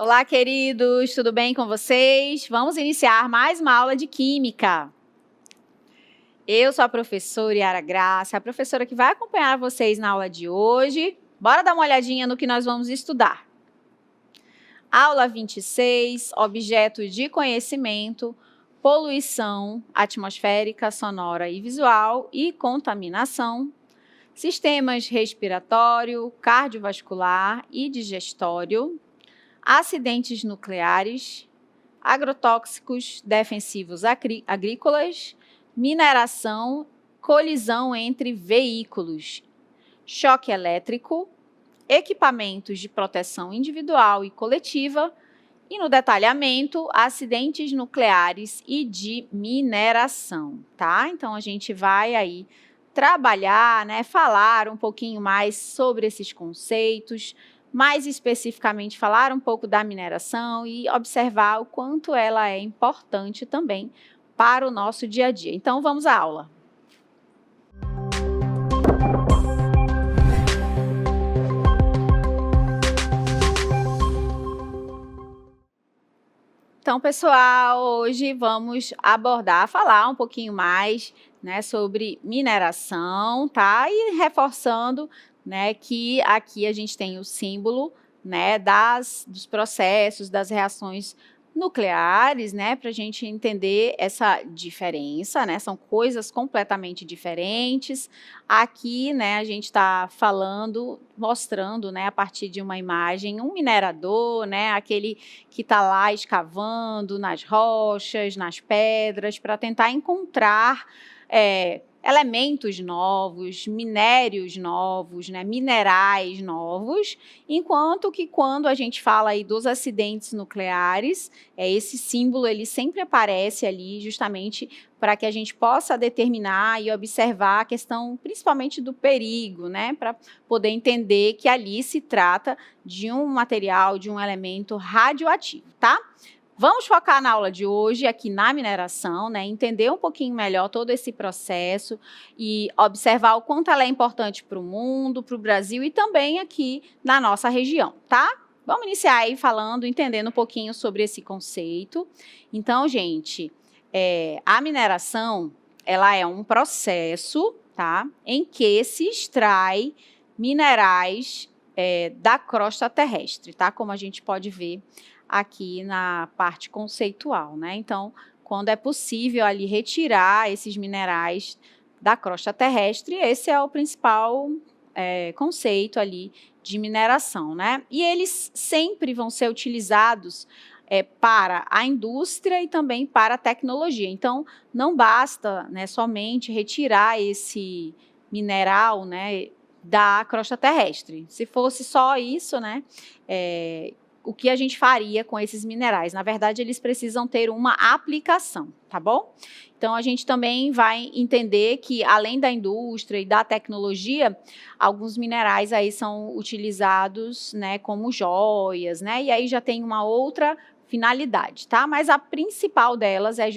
Olá, queridos, tudo bem com vocês? Vamos iniciar mais uma aula de Química. Eu sou a professora Yara Graça, a professora que vai acompanhar vocês na aula de hoje. Bora dar uma olhadinha no que nós vamos estudar. Aula 26, objeto de conhecimento, poluição atmosférica, sonora e visual e contaminação, sistemas respiratório, cardiovascular e digestório, acidentes nucleares, agrotóxicos defensivos agrícolas, mineração, colisão entre veículos, choque elétrico, equipamentos de proteção individual e coletiva, e no detalhamento, acidentes nucleares e de mineração, tá? Então, a gente vai aí trabalhar, falar um pouquinho mais sobre esses conceitos, mais especificamente falar um pouco da mineração e observar o quanto ela é importante também para o nosso dia a dia. Então, vamos à aula. Então, pessoal, hoje vamos falar um pouquinho mais, sobre mineração, tá? E reforçando, que aqui a gente tem o símbolo, dos processos, das reações nucleares, para a gente entender essa diferença, são coisas completamente diferentes. Aqui, a gente está mostrando, a partir de uma imagem, um minerador, aquele que está lá escavando nas rochas, nas pedras, para tentar encontrar elementos novos, minérios novos, minerais novos, enquanto que quando a gente fala aí dos acidentes nucleares, esse símbolo ele sempre aparece ali justamente para que a gente possa determinar e observar a questão principalmente do perigo, para poder entender que ali se trata de um material, de um elemento radioativo, tá? Vamos focar na aula de hoje aqui na mineração, entender um pouquinho melhor todo esse processo e observar o quanto ela é importante para o mundo, para o Brasil e também aqui na nossa região, tá? Vamos iniciar aí entendendo um pouquinho sobre esse conceito. Então, gente, a mineração, ela é um processo, tá, em que se extrai minerais da crosta terrestre, tá? Como a gente pode ver aqui na parte conceitual, Então, quando é possível ali retirar esses minerais da crosta terrestre, esse é o principal conceito ali de mineração, E eles sempre vão ser utilizados para a indústria e também para a tecnologia. Então, não basta somente retirar esse mineral, da crosta terrestre. Se fosse só isso, o que a gente faria com esses minerais? Na verdade, eles precisam ter uma aplicação, tá bom? Então, a gente também vai entender que, além da indústria e da tecnologia, alguns minerais aí são utilizados, como joias, e aí já tem uma outra finalidade, tá? Mas a principal delas é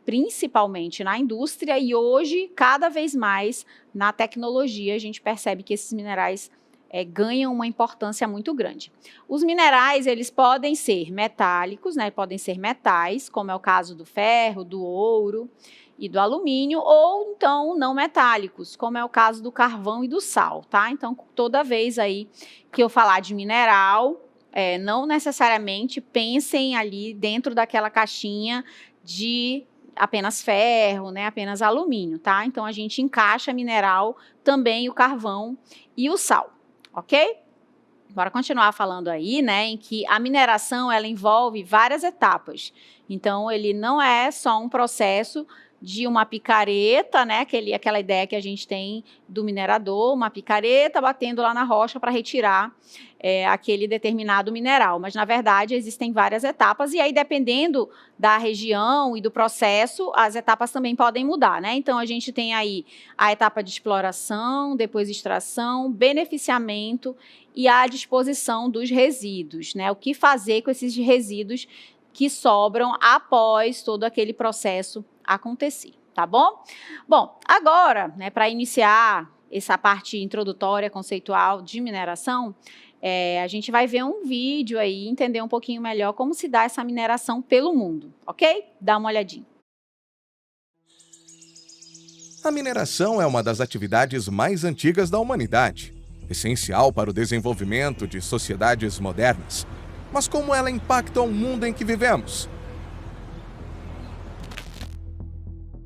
principalmente na indústria e hoje, cada vez mais, na tecnologia, a gente percebe que esses minerais ganham uma importância muito grande. Os minerais, eles podem ser metálicos, podem ser metais, como é o caso do ferro, do ouro e do alumínio, ou então não metálicos, como é o caso do carvão e do sal, tá? Então, toda vez aí que eu falar de mineral, não necessariamente pensem ali dentro daquela caixinha de apenas ferro, apenas alumínio, tá? Então, a gente encaixa mineral também o carvão e o sal. Ok? Bora continuar falando aí, em que a mineração, ela envolve várias etapas. Então, ele não é só um processo de uma picareta, aquela ideia que a gente tem do minerador, uma picareta batendo lá na rocha para retirar aquele determinado mineral. Mas, na verdade, existem várias etapas e aí, dependendo da região e do processo, as etapas também podem mudar, Então, a gente tem aí a etapa de exploração, depois extração, beneficiamento e a disposição dos resíduos, O que fazer com esses resíduos que sobram após todo aquele processo acontecer, tá bom? Bom, agora, para iniciar essa parte introdutória, conceitual de mineração, a gente vai ver um vídeo aí, entender um pouquinho melhor como se dá essa mineração pelo mundo, ok? Dá uma olhadinha. A mineração é uma das atividades mais antigas da humanidade, essencial para o desenvolvimento de sociedades modernas. Mas como ela impacta o mundo em que vivemos?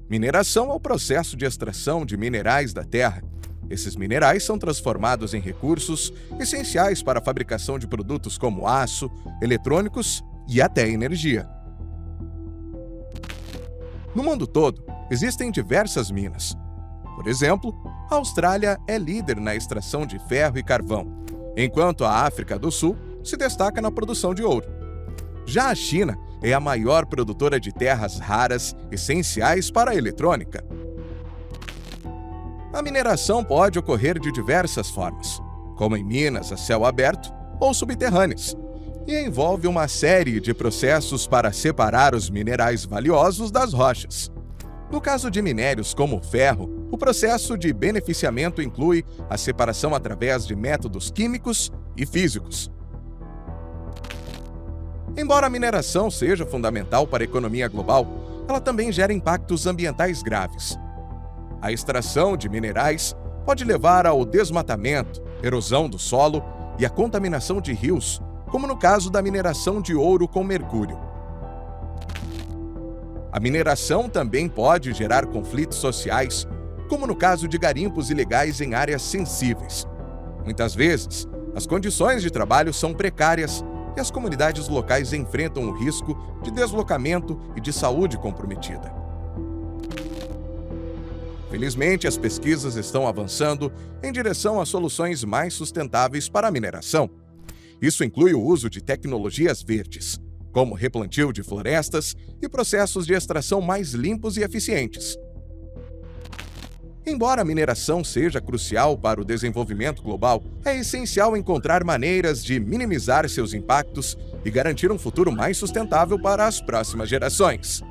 Mineração é o processo de extração de minerais da terra. Esses minerais são transformados em recursos essenciais para a fabricação de produtos como aço, eletrônicos e até energia. No mundo todo, existem diversas minas. Por exemplo, a Austrália é líder na extração de ferro e carvão, enquanto a África do Sul se destaca na produção de ouro. Já a China é a maior produtora de terras raras essenciais para a eletrônica. A mineração pode ocorrer de diversas formas, como em minas a céu aberto ou subterrâneas, e envolve uma série de processos para separar os minerais valiosos das rochas. No caso de minérios como o ferro, o processo de beneficiamento inclui a separação através de métodos químicos e físicos. Embora a mineração seja fundamental para a economia global, ela também gera impactos ambientais graves. A extração de minerais pode levar ao desmatamento, erosão do solo e a contaminação de rios, como no caso da mineração de ouro com mercúrio. A mineração também pode gerar conflitos sociais, como no caso de garimpos ilegais em áreas sensíveis. Muitas vezes, as condições de trabalho são precárias e as comunidades locais enfrentam o risco de deslocamento e de saúde comprometida. Felizmente, as pesquisas estão avançando em direção a soluções mais sustentáveis para a mineração. Isso inclui o uso de tecnologias verdes, como replantio de florestas e processos de extração mais limpos e eficientes. Embora a mineração seja crucial para o desenvolvimento global, é essencial encontrar maneiras de minimizar seus impactos e garantir um futuro mais sustentável para as próximas gerações.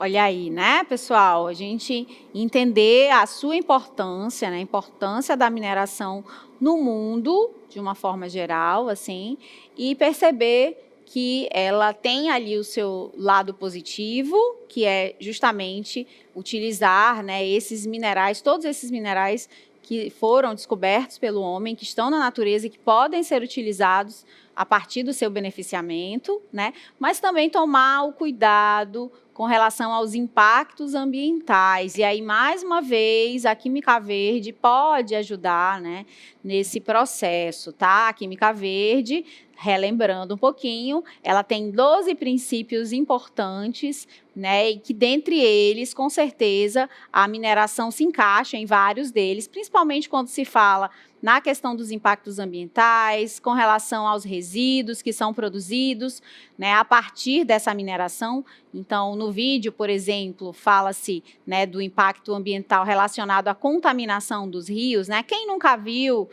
Olha aí, né, pessoal? A gente entender a sua importância, né, a importância da mineração no mundo, de uma forma geral, assim, e perceber que ela tem ali o seu lado positivo, que é justamente utilizar, né, esses minerais, todos esses minerais que foram descobertos pelo homem, que estão na natureza e que podem ser utilizados a partir do seu beneficiamento, né, mas também tomar o cuidado com relação aos impactos ambientais. E aí, mais uma vez, a Química Verde pode ajudar, né, nesse processo, tá? A Química Verde, relembrando um pouquinho, ela tem 12 princípios importantes, né, e que dentre eles, com certeza, a mineração se encaixa em vários deles, principalmente quando se fala na questão dos impactos ambientais, com relação aos resíduos que são produzidos, né, a partir dessa mineração. Então, no vídeo, por exemplo, fala-se, né, do impacto ambiental relacionado à contaminação dos rios, né? Quem nunca viu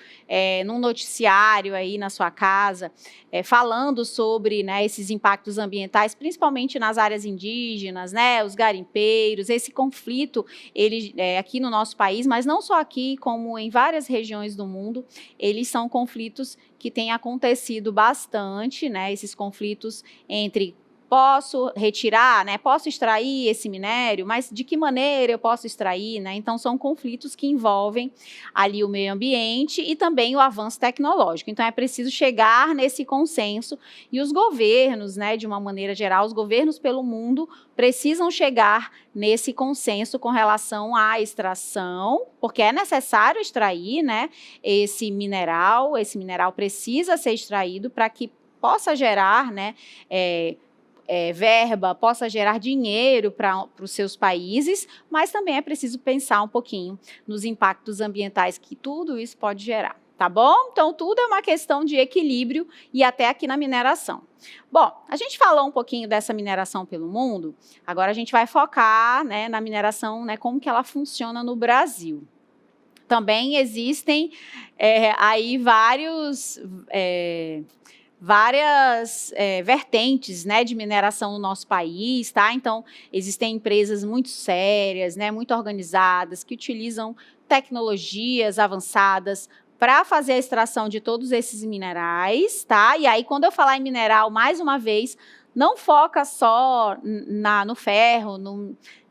num noticiário aí na sua casa, falando sobre, né, esses impactos ambientais, principalmente nas áreas indígenas, né, os garimpeiros, esse conflito, ele aqui no nosso país, mas não só aqui, como em várias regiões do mundo, eles são conflitos que têm acontecido bastante, né, esses conflitos entre posso retirar, né, posso extrair esse minério, mas de que maneira eu posso extrair, né? Então, são conflitos que envolvem ali o meio ambiente e também o avanço tecnológico. Então, é preciso chegar nesse consenso e os governos, né, de uma maneira geral, os governos pelo mundo precisam chegar nesse consenso com relação à extração, porque é necessário extrair, né, esse mineral precisa ser extraído para que possa gerar, né, verba, possa gerar dinheiro para os seus países, mas também é preciso pensar um pouquinho nos impactos ambientais que tudo isso pode gerar, tá bom? Então, tudo é uma questão de equilíbrio e até aqui na mineração. Bom, a gente falou um pouquinho dessa mineração pelo mundo, agora a gente vai focar, né, na mineração, né, como que ela funciona no Brasil. Também existem aí várias vertentes, né, de mineração no nosso país, tá? Então, existem empresas muito sérias, né, muito organizadas, que utilizam tecnologias avançadas para fazer a extração de todos esses minerais, tá? E aí, quando eu falar em mineral, mais uma vez, não foca só no ferro,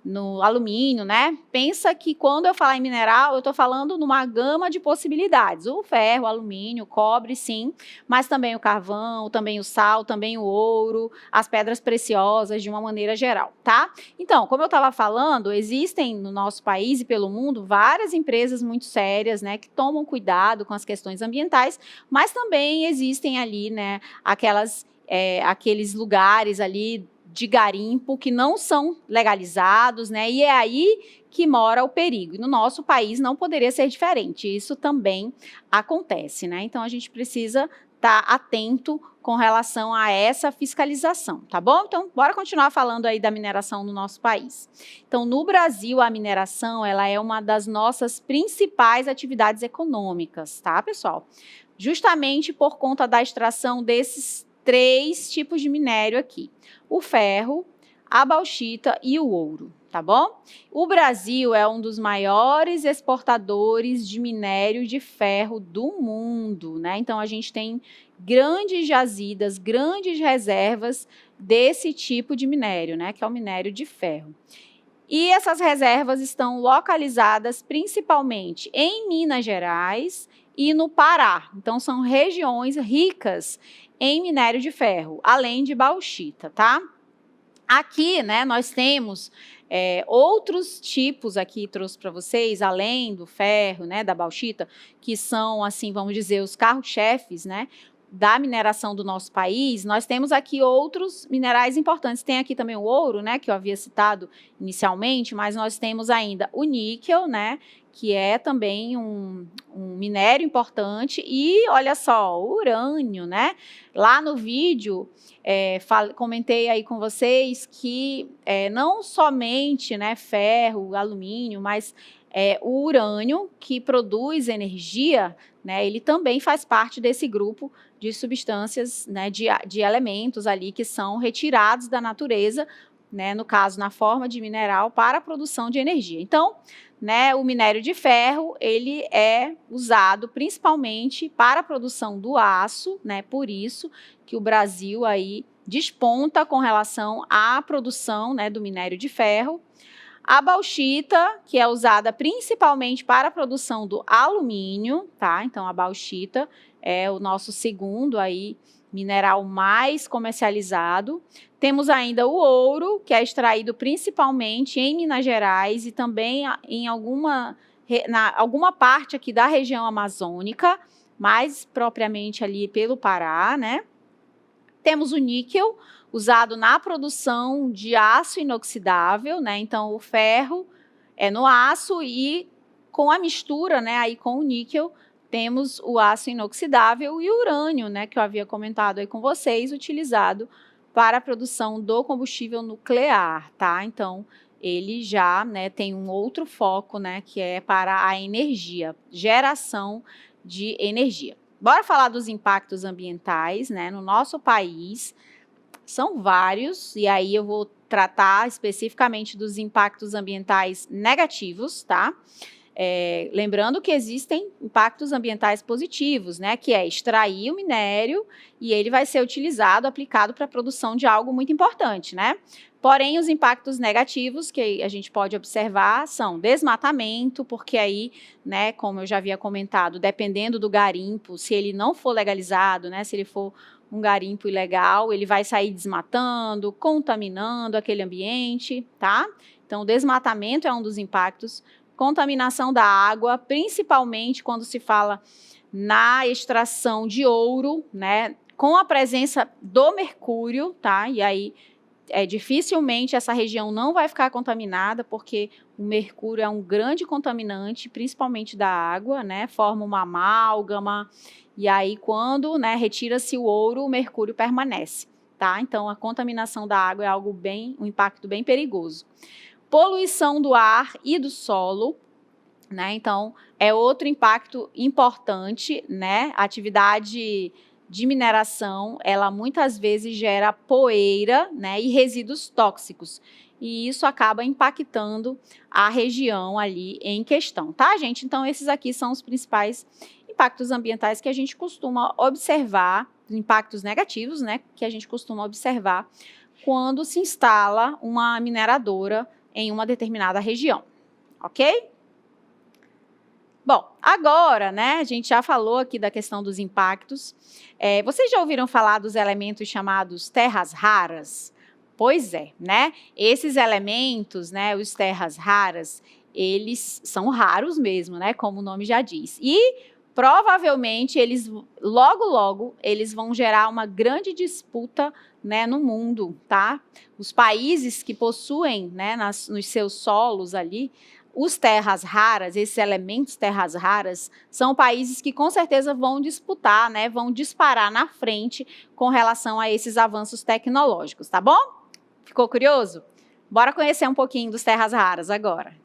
no alumínio, né? Pensa que quando eu falar em mineral, eu estou falando numa gama de possibilidades. O ferro, o alumínio, o cobre, sim, mas também o carvão, também o sal, também o ouro, as pedras preciosas, de uma maneira geral, tá? Então, como eu estava falando, existem no nosso país e pelo mundo várias empresas muito sérias, né, que tomam cuidado com as questões ambientais, mas também existem ali, né, aqueles lugares ali de garimpo que não são legalizados, né? E é aí que mora o perigo. E no nosso país não poderia ser diferente. Isso também acontece, né? Então a gente precisa estar atento com relação a essa fiscalização, tá bom? Então, bora continuar falando aí da mineração no nosso país. Então, no Brasil, a mineração, ela é uma das nossas principais atividades econômicas, tá, pessoal? Justamente por conta da extração desses 3 tipos de minério aqui: o ferro, a bauxita e o ouro, tá bom? O Brasil é um dos maiores exportadores de minério de ferro do mundo, né? Então, a gente tem grandes jazidas, grandes reservas desse tipo de minério, né? Que é o minério de ferro. E essas reservas estão localizadas principalmente em Minas Gerais e no Pará. Então, são regiões ricas em minério de ferro, além de bauxita, tá? Aqui, né, nós temos outros tipos aqui, trouxe para vocês, além do ferro, né, da bauxita, que são, assim, vamos dizer, os carro-chefes, né, da mineração do nosso país. Nós temos aqui outros minerais importantes. Tem aqui também o ouro, né, que eu havia citado inicialmente, mas nós temos ainda o níquel, né, que é também um minério importante, e olha só, o urânio, né? Lá no vídeo, comentei aí com vocês que não somente, né, ferro, alumínio, mas o urânio, que produz energia, né, ele também faz parte desse grupo de substâncias, né, de elementos ali que são retirados da natureza, né, no caso, na forma de mineral, para a produção de energia. Então, né, o minério de ferro, ele é usado principalmente para a produção do aço, né, por isso que o Brasil aí desponta com relação à produção, né, do minério de ferro. A bauxita, que é usada principalmente para a produção do alumínio, tá? Então, a bauxita é o nosso segundo aí mineral mais comercializado. Temos ainda o ouro, que é extraído principalmente em Minas Gerais e também em alguma parte aqui da região amazônica, mais propriamente ali pelo Pará, né? Temos o níquel, usado na produção de aço inoxidável, né? Então, o ferro é no aço e com a mistura, né, aí com o níquel, temos o aço inoxidável e o urânio, né, que eu havia comentado aí com vocês, utilizado para a produção do combustível nuclear, tá? Então, ele já, né, tem um outro foco, né, que é para a energia, geração de energia. Bora falar dos impactos ambientais, né, no nosso país. São vários, e aí eu vou tratar especificamente dos impactos ambientais negativos, tá? Lembrando que existem impactos ambientais positivos, né? Que é extrair o minério e ele vai ser utilizado, aplicado para a produção de algo muito importante, né? Porém, os impactos negativos que a gente pode observar são desmatamento, porque aí, né, como eu já havia comentado, dependendo do garimpo, se ele não for legalizado, né, se ele for um garimpo ilegal, ele vai sair desmatando, contaminando aquele ambiente, tá? Então, o desmatamento é um dos impactos. Contaminação da água, principalmente quando se fala na extração de ouro, né? Com a presença do mercúrio, tá? E aí, dificilmente essa região não vai ficar contaminada, porque o mercúrio é um grande contaminante, principalmente da água, né? Forma uma amálgama, e aí quando, né, retira-se o ouro, o mercúrio permanece, tá? Então, a contaminação da água é um impacto bem perigoso. Poluição do ar e do solo, né? Então, é outro impacto importante, né? Atividade de mineração, ela muitas vezes gera poeira, né, e resíduos tóxicos. E isso acaba impactando a região ali em questão, tá, gente? Então, esses aqui são os principais impactos ambientais que a gente costuma observar, impactos negativos, né, que a gente costuma observar quando se instala uma mineradora em uma determinada região, ok? Bom, agora, né, a gente já falou aqui da questão dos impactos. Vocês já ouviram falar dos elementos chamados terras raras? Pois é, né? Esses elementos, né, os terras raras, eles são raros mesmo, né, como o nome já diz. E provavelmente eles, logo, eles vão gerar uma grande disputa, né, no mundo, tá? Os países que possuem, né, nos seus solos ali, os terras raras, esses elementos terras raras, são países que com certeza vão disputar, né, vão disparar na frente com relação a esses avanços tecnológicos, tá bom? Ficou curioso? Bora conhecer um pouquinho dos terras raras agora.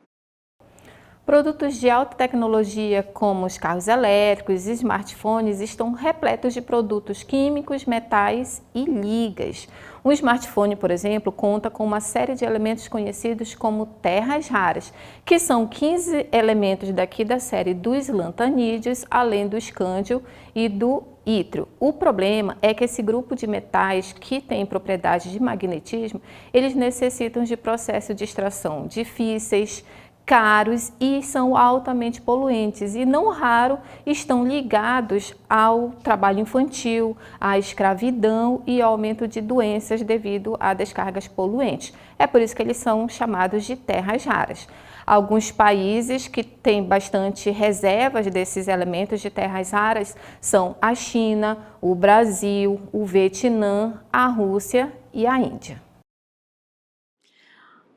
Produtos de alta tecnologia, como os carros elétricos e smartphones, estão repletos de produtos químicos, metais e ligas. Um smartphone, por exemplo, conta com uma série de elementos conhecidos como terras raras, que são 15 elementos daqui da série dos lantanídeos, além do escândio e do ítrio. O problema é que esse grupo de metais que tem propriedades de magnetismo, eles necessitam de processo de extração difíceis, caros e são altamente poluentes e não raro estão ligados ao trabalho infantil, à escravidão e ao aumento de doenças devido a descargas poluentes. É por isso que eles são chamados de terras raras. Alguns países que têm bastante reservas desses elementos de terras raras são a China, o Brasil, o Vietnã, a Rússia e a Índia.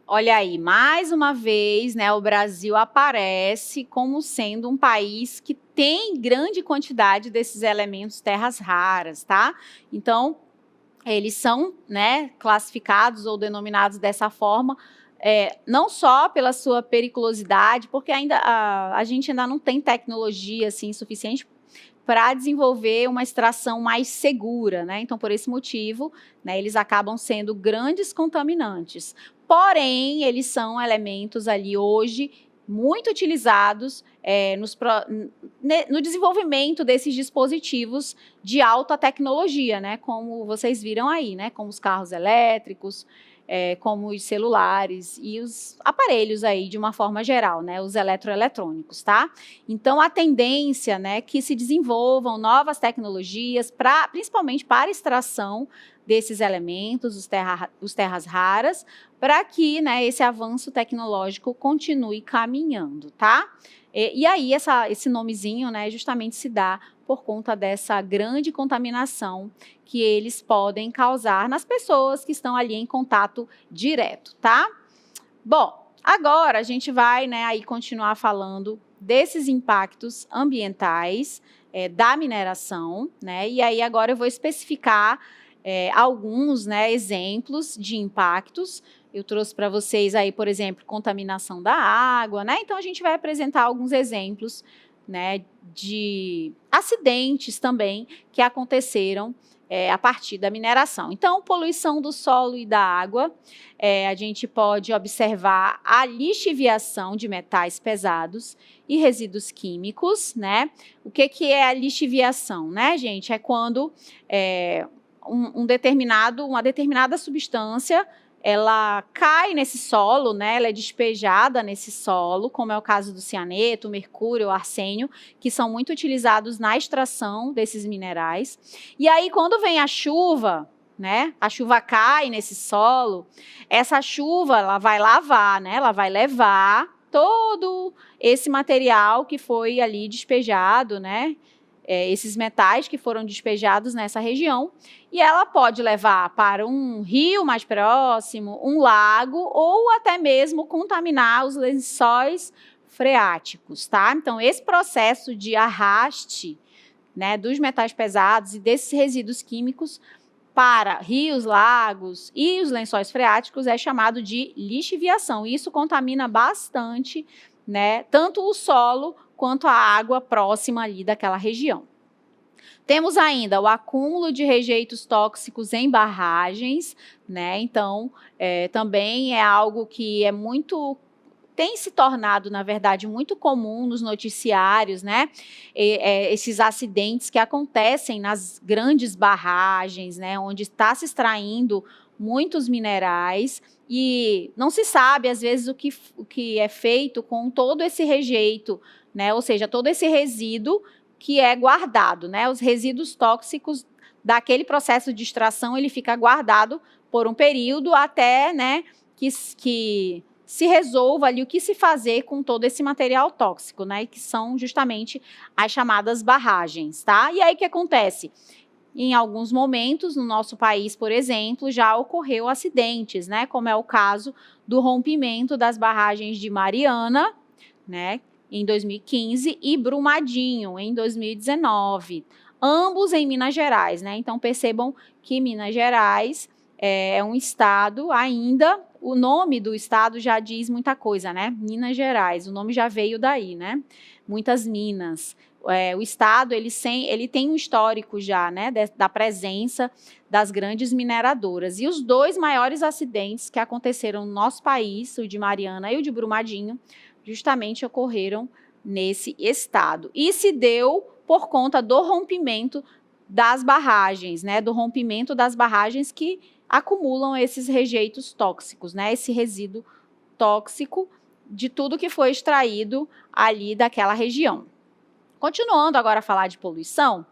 Olha aí, mais uma vez, né, o Brasil aparece como sendo um país que tem grande quantidade desses elementos terras raras, tá? Então, eles são, né, classificados ou denominados dessa forma, não só pela sua periculosidade, porque ainda a gente ainda não tem tecnologia assim suficiente para desenvolver uma extração mais segura, né? Então, por esse motivo, né, eles acabam sendo grandes contaminantes. Porém, eles são elementos ali hoje muito utilizados no desenvolvimento desses dispositivos de alta tecnologia, né? Como vocês viram aí, né? Como os carros elétricos, como os celulares e os aparelhos aí de uma forma geral, né, os eletroeletrônicos, tá? Então a tendência, né, que se desenvolvam novas tecnologias principalmente para extração desses elementos, os terras raras, para que, né, esse avanço tecnológico continue caminhando, tá? E aí esse nomezinho, né, justamente se dá por conta dessa grande contaminação que eles podem causar nas pessoas que estão ali em contato direto, tá? Bom, agora a gente vai, né, aí continuar falando desses impactos ambientais da mineração, né? E aí agora eu vou especificar alguns, né, exemplos de impactos. Eu trouxe para vocês aí, por exemplo, contaminação da água, né? Então a gente vai apresentar alguns exemplos, né, de acidentes também que aconteceram a partir da mineração. Então, poluição do solo e da água, a gente pode observar a lixiviação de metais pesados e resíduos químicos, né? O que é a lixiviação, né, gente? É quando uma determinada substância ela cai nesse solo, né? Ela é despejada nesse solo, como é o caso do cianeto, o mercúrio, o arsênio, que são muito utilizados na extração desses minerais. E aí, quando vem a chuva, né? A chuva cai nesse solo, essa chuva ela vai lavar, né? Ela vai levar todo esse material que foi ali despejado, né? Esses metais que foram despejados nessa região, e ela pode levar para um rio mais próximo, um lago, ou até mesmo contaminar os lençóis freáticos, tá? Então, esse processo de arraste, né, dos metais pesados e desses resíduos químicos para rios, lagos e os lençóis freáticos é chamado de lixiviação. Isso contamina bastante, né, tanto o solo quanto a água próxima ali daquela região. Temos ainda o acúmulo de rejeitos tóxicos em barragens, né? Então, também é algo que tem se tornado, na verdade, muito comum nos noticiários, né? Esses acidentes que acontecem nas grandes barragens, né? Onde está se extraindo muitos minerais e não se sabe, às vezes, o que é feito com todo esse rejeito, né? Ou seja, todo esse resíduo que é guardado, né? Os resíduos tóxicos daquele processo de extração, ele fica guardado por um período até, né, que se resolva ali o que se fazer com todo esse material tóxico, né, que são justamente as chamadas barragens, tá? E aí o que acontece? Em alguns momentos, no nosso país, por exemplo, já ocorreu acidentes, né, como é o caso do rompimento das barragens de Mariana, né, em 2015, e Brumadinho, em 2019, ambos em Minas Gerais, né? Então, percebam que Minas Gerais é um estado ainda, o nome do estado já diz muita coisa, né? Minas Gerais, o nome já veio daí, né? Muitas minas. O estado, ele tem um histórico já, né, da presença das grandes mineradoras. E os dois maiores acidentes que aconteceram no nosso país, o de Mariana e o de Brumadinho, justamente ocorreram nesse estado. E se deu por conta do rompimento das barragens, né? Do rompimento das barragens que acumulam esses rejeitos tóxicos, né? Esse resíduo tóxico de tudo que foi extraído ali daquela região. Continuando agora a falar de poluição,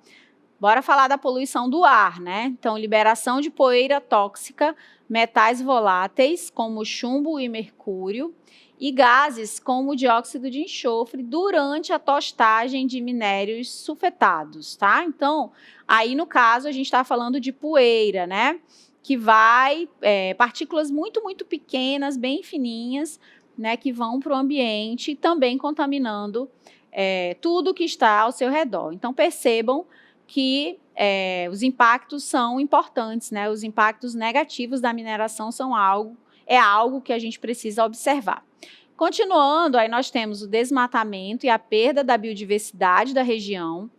bora falar da poluição do ar, né? Então, liberação de poeira tóxica, metais voláteis, como chumbo e mercúrio, e gases como o dióxido de enxofre durante a tostagem de minérios sulfetados, tá? Então, aí no caso a gente está falando de poeira, né? Que vai, partículas muito, muito pequenas, bem fininhas, né? Que vão para o ambiente, também contaminando tudo que está ao seu redor. Então, percebam que os impactos são importantes, né? Os impactos negativos da mineração são algo que a gente precisa observar. Continuando, aí nós temos o desmatamento e a perda da biodiversidade da região.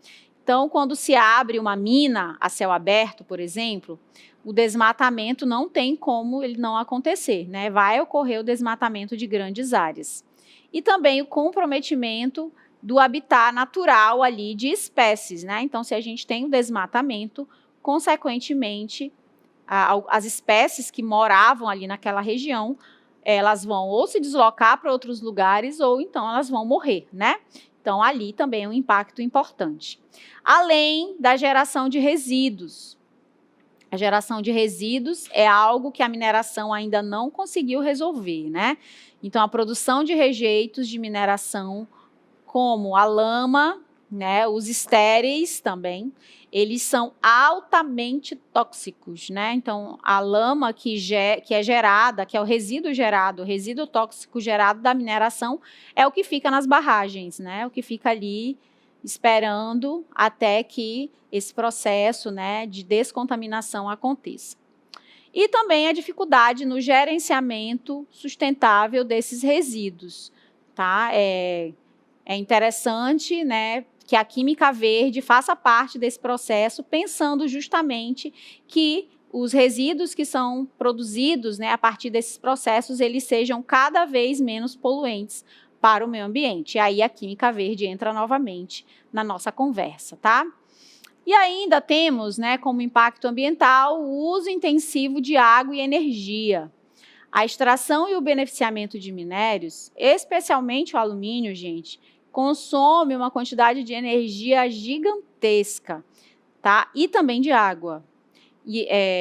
Então, quando se abre uma mina a céu aberto, por exemplo, o desmatamento não tem como ele não acontecer, né? Vai ocorrer o desmatamento de grandes áreas. E também o comprometimento do habitat natural ali de espécies, né? Então, se a gente tem o desmatamento, consequentemente, as espécies que moravam ali naquela região, elas vão ou se deslocar para outros lugares ou então elas vão morrer, né? Então, ali também é um impacto importante. Além da geração de resíduos. A geração de resíduos é algo que a mineração ainda não conseguiu resolver, né? Então, a produção de rejeitos de mineração, como a lama, né, os estéreis também, eles são altamente tóxicos, né? Então, a lama que é gerada, que é o resíduo tóxico gerado da mineração, é o que fica nas barragens, né? O que fica ali esperando até que esse processo, né, de descontaminação aconteça. E também a dificuldade no gerenciamento sustentável desses resíduos, tá? É interessante, né, que a Química Verde faça parte desse processo, pensando justamente que os resíduos que são produzidos, né, a partir desses processos, eles sejam cada vez menos poluentes para o meio ambiente. E aí a Química Verde entra novamente na nossa conversa, tá? E ainda temos, né, como impacto ambiental, o uso intensivo de água e energia. A extração e o beneficiamento de minérios, especialmente o alumínio, gente, consome uma quantidade de energia gigantesca, tá? E também de água.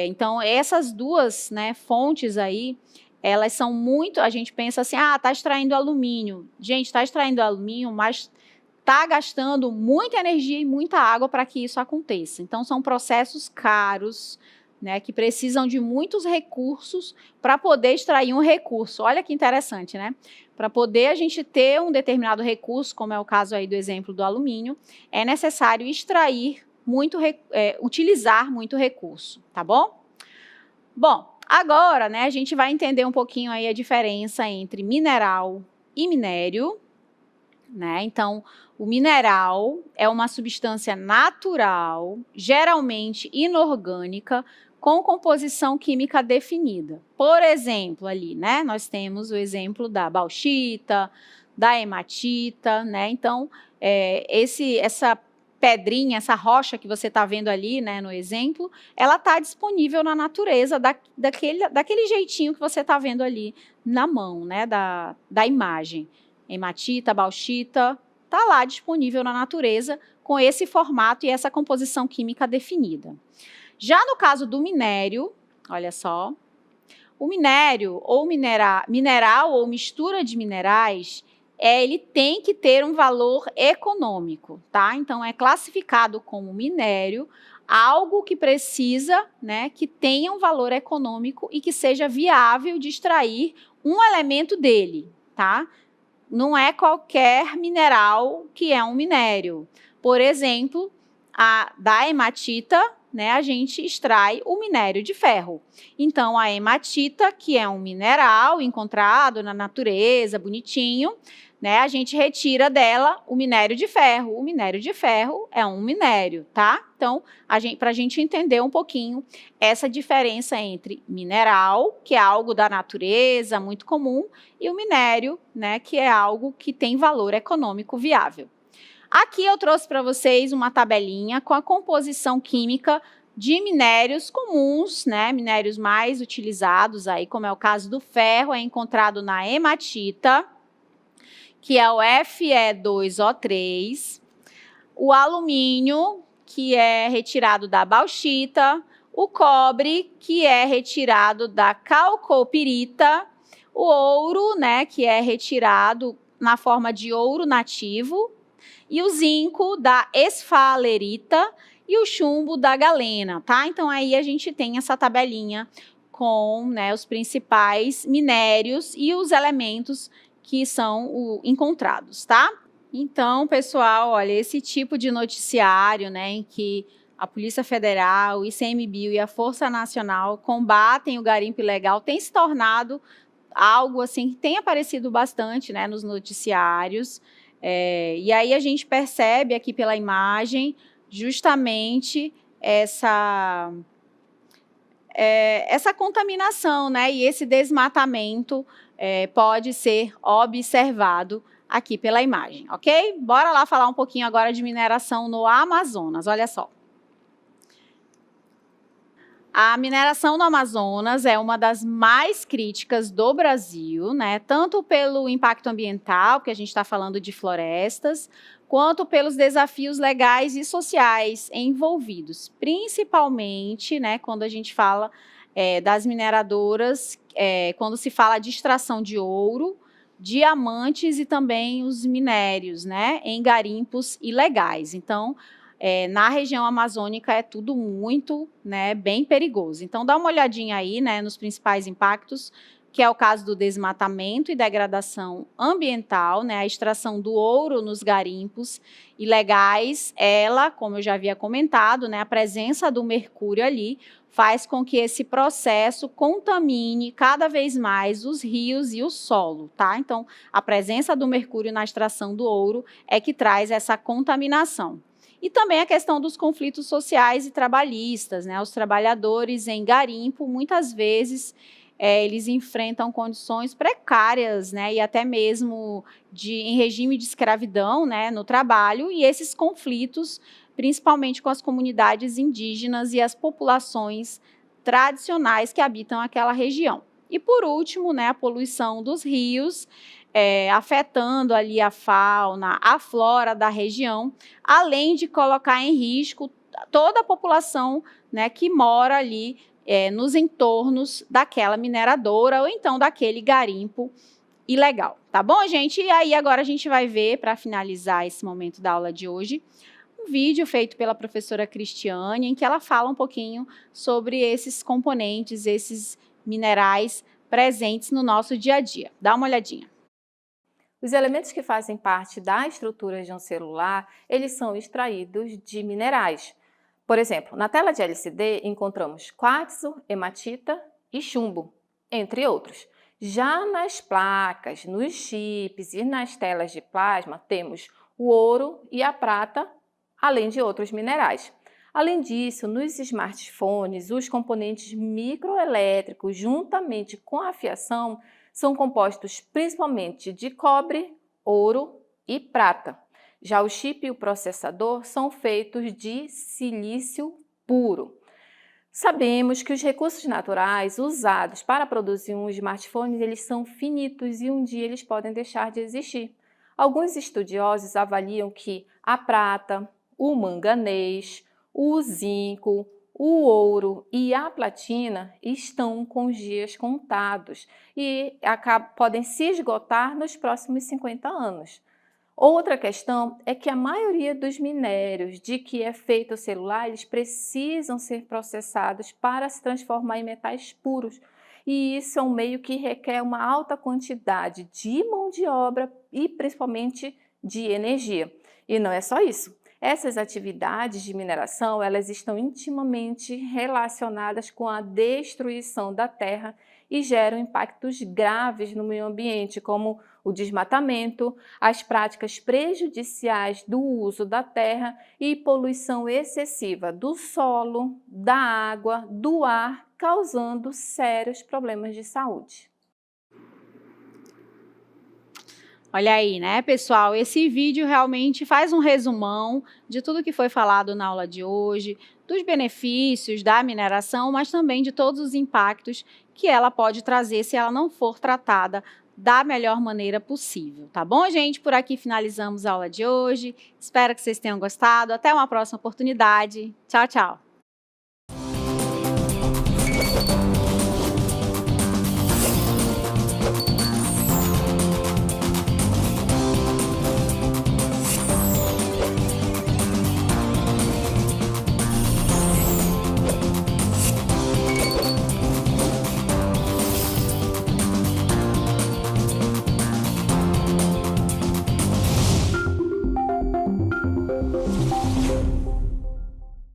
Então, essas duas, né, fontes aí, elas são muito... A gente pensa assim, está extraindo alumínio. Gente, está extraindo alumínio, mas está gastando muita energia e muita água para que isso aconteça. Então, são processos caros, né, que precisam de muitos recursos para poder extrair um recurso. Olha que interessante, né? Para poder a gente ter um determinado recurso, como é o caso aí do exemplo do alumínio, é necessário extrair utilizar muito recurso, tá bom? Bom, agora, né, a gente vai entender um pouquinho aí a diferença entre mineral e minério, né? Então, o mineral é uma substância natural, geralmente inorgânica, com composição química definida. Por exemplo, ali, né? Nós temos o exemplo da bauxita, da hematita, né? Então, essa pedrinha, essa rocha que você está vendo ali, né, no exemplo, ela está disponível na natureza daquele jeitinho que você está vendo ali na mão, né, da imagem. Hematita, bauxita, está lá disponível na natureza com esse formato e essa composição química definida. Já no caso do minério, olha só, o minério ou mineral ou mistura de minerais, ele tem que ter um valor econômico, tá? Então, é classificado como minério algo que precisa, né, que tenha um valor econômico e que seja viável de extrair um elemento dele, tá? Não é qualquer mineral que é um minério. Por exemplo, da hematita, né, a gente extrai o minério de ferro. Então, a hematita, que é um mineral encontrado na natureza, bonitinho, né, a gente retira dela o minério de ferro. O minério de ferro é um minério, tá? Então, para a gente entender um pouquinho essa diferença entre mineral, que é algo da natureza, muito comum, e o minério, né, que é algo que tem valor econômico viável. Aqui eu trouxe para vocês uma tabelinha com a composição química de minérios comuns, né, minérios mais utilizados aí, como é o caso do ferro, é encontrado na hematita, que é o Fe2O3, o alumínio, que é retirado da bauxita, o cobre, que é retirado da calcopirita, o ouro, né, que é retirado na forma de ouro nativo, e o zinco da esfalerita e o chumbo da galena, tá? Então, aí a gente tem essa tabelinha com, né, os principais minérios e os elementos que são encontrados, tá? Então, pessoal, olha, esse tipo de noticiário, né, em que a Polícia Federal, o ICMBio e a Força Nacional combatem o garimpo ilegal, tem se tornado algo assim que tem aparecido bastante, né, nos noticiários. E aí a gente percebe aqui pela imagem justamente essa contaminação, né, e esse desmatamento pode ser observado aqui pela imagem, ok? Bora lá falar um pouquinho agora de mineração no Amazonas, olha só. A mineração no Amazonas é uma das mais críticas do Brasil, né? Tanto pelo impacto ambiental, que a gente está falando de florestas, quanto pelos desafios legais e sociais envolvidos, principalmente, né, quando a gente fala das mineradoras, quando se fala de extração de ouro, diamantes e também os minérios, né, em garimpos ilegais. Então, na região amazônica é tudo muito, né, bem perigoso. Então, dá uma olhadinha aí, né, nos principais impactos, que é o caso do desmatamento e degradação ambiental, né, a extração do ouro nos garimpos ilegais, ela, como eu já havia comentado, né, a presença do mercúrio ali faz com que esse processo contamine cada vez mais os rios e o solo, tá? Então, a presença do mercúrio na extração do ouro é que traz essa contaminação. E também a questão dos conflitos sociais e trabalhistas, né? Os trabalhadores em garimpo, muitas vezes, eles enfrentam condições precárias, né? E até mesmo em regime de escravidão, né? No trabalho, e esses conflitos, principalmente com as comunidades indígenas e as populações tradicionais que habitam aquela região. E, por último, né? A poluição dos rios, afetando ali a fauna, a flora da região, além de colocar em risco toda a população, né, que mora ali nos entornos daquela mineradora ou então daquele garimpo ilegal. Tá bom, gente? E aí agora a gente vai ver, para finalizar esse momento da aula de hoje, um vídeo feito pela professora Cristiane, em que ela fala um pouquinho sobre esses componentes, esses minerais presentes no nosso dia a dia. Dá uma olhadinha. Os elementos que fazem parte da estrutura de um celular, eles são extraídos de minerais. Por exemplo, na tela de LCD encontramos quartzo, hematita e chumbo, entre outros. Já nas placas, nos chips e nas telas de plasma, temos o ouro e a prata, além de outros minerais. Além disso, nos smartphones, os componentes microelétricos, juntamente com a fiação, são compostos principalmente de cobre, ouro e prata. Já o chip e o processador são feitos de silício puro. Sabemos que os recursos naturais usados para produzir um smartphone, eles são finitos e um dia eles podem deixar de existir. Alguns estudiosos avaliam que a prata, o manganês, o zinco, o ouro e a platina estão com os dias contados e podem se esgotar nos próximos 50 anos. Outra questão é que a maioria dos minérios de que é feito o celular, eles precisam ser processados para se transformar em metais puros. E isso é um meio que requer uma alta quantidade de mão de obra e principalmente de energia. E não é só isso. Essas atividades de mineração, elas estão intimamente relacionadas com a destruição da terra e geram impactos graves no meio ambiente, como o desmatamento, as práticas prejudiciais do uso da terra e poluição excessiva do solo, da água, do ar, causando sérios problemas de saúde. Olha aí, né, pessoal? Esse vídeo realmente faz um resumão de tudo que foi falado na aula de hoje, dos benefícios da mineração, mas também de todos os impactos que ela pode trazer se ela não for tratada da melhor maneira possível, tá bom, gente? Por aqui finalizamos a aula de hoje. Espero que vocês tenham gostado. Até uma próxima oportunidade. Tchau, tchau!